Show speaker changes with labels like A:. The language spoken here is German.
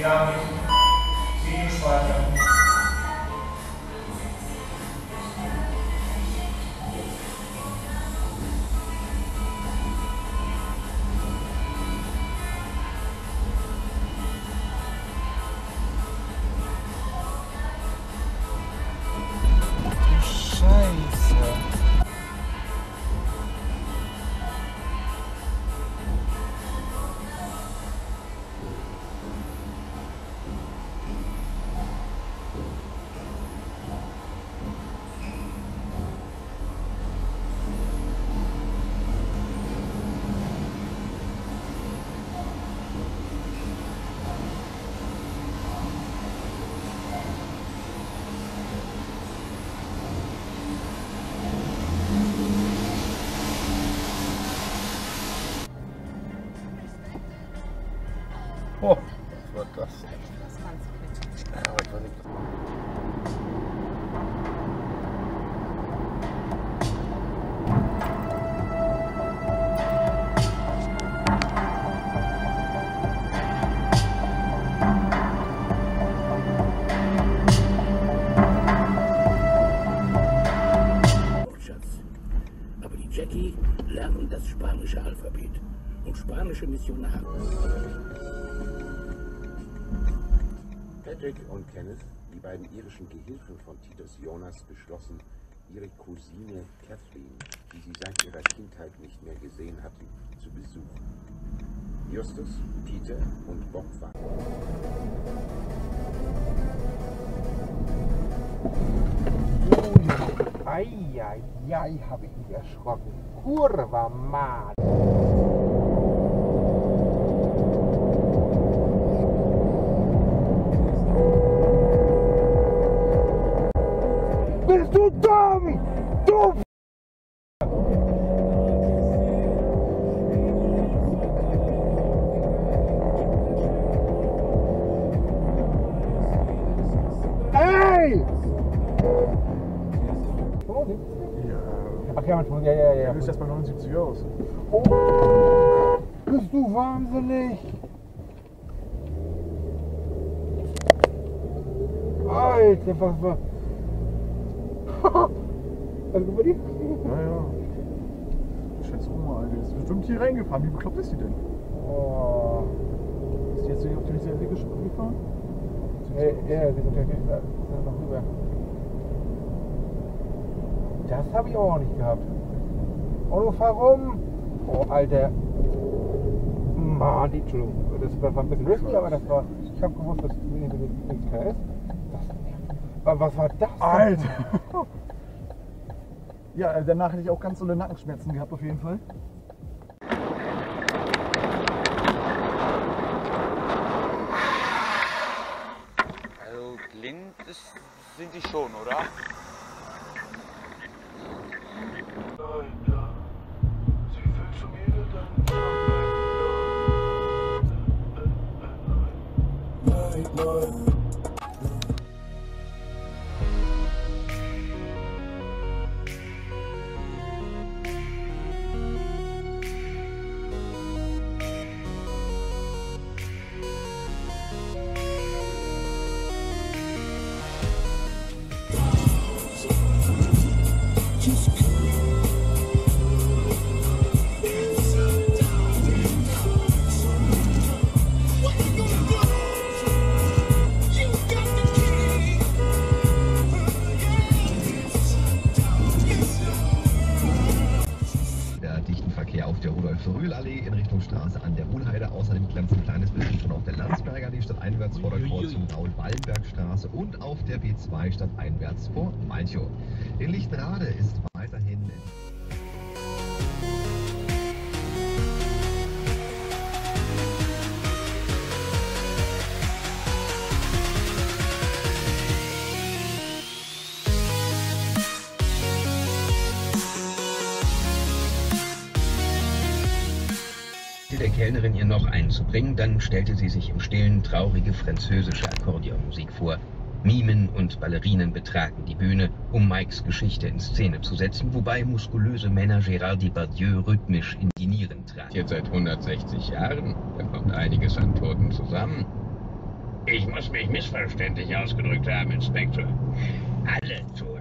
A: damit Segenspeicher.
B: Oh, was war das?
C: Das ist ganz witzig.
B: Ja, was war das?
D: Aber die Jackie lernen das spanische Alphabet und spanische Missionare.
E: Patrick und Kenneth, die beiden irischen Gehilfen von Titus Jonas, beschlossen, ihre Cousine Kathleen, die sie seit ihrer Kindheit nicht mehr gesehen hatten, zu besuchen. Justus, Peter und Bob waren.
F: Eieiei, habe ich mich erschrocken. Kurva Mann. Bist du dumm? Du Ey! Ach ja, manchmal, ja.
B: Du bist erst bei 79 aus.
F: Oh, bist du wahnsinnig? Alter, was war... Also bei dir?
B: Naja. Scheiß Oma, Alter. Ist bestimmt hier reingefahren. Wie bekloppt ist die denn?
F: Oh.
B: Ist die jetzt hier auf die Seite gefahren?
F: Ja, die sind ja noch rüber. Das habe ich auch nicht gehabt. Autofahr rum. Oh, Alter. Mann, die Entschuldigung. Das war ein bisschen risky, aber das war... Ich habe gewusst, dass nichts mehr ist. Aber was war das denn?
B: Alter! Ja, danach hätte ich auch ganz so eine Nackenschmerzen gehabt auf jeden Fall.
G: Also blind sind die schon, oder?
A: Alter, sie will schon wieder deinen
H: auf der Rudolf-Rühl-Allee in Richtung Straße an der Hohlheide. Außerdem klemmt ein kleines bisschen schon auf der Landsberger Allee stadteinwärts vor der Kreuzung Raul-Wallenberg-Straße und auf der B2 stadteinwärts vor Malchow. In Lichtenrade ist weiterhin...
D: Der Kellnerin ihr noch einzubringen, dann stellte sie sich im Stillen traurige französische Akkordeonmusik vor. Mimen und Ballerinen betraten die Bühne, um Mikes Geschichte in Szene zu setzen, wobei muskulöse Männer Gérard Depardieu rhythmisch in die Nieren traten. Jetzt seit 160 Jahren, da kommt einiges an Toten zusammen. Ich muss mich missverständlich ausgedrückt haben, Inspektor. Alle Toten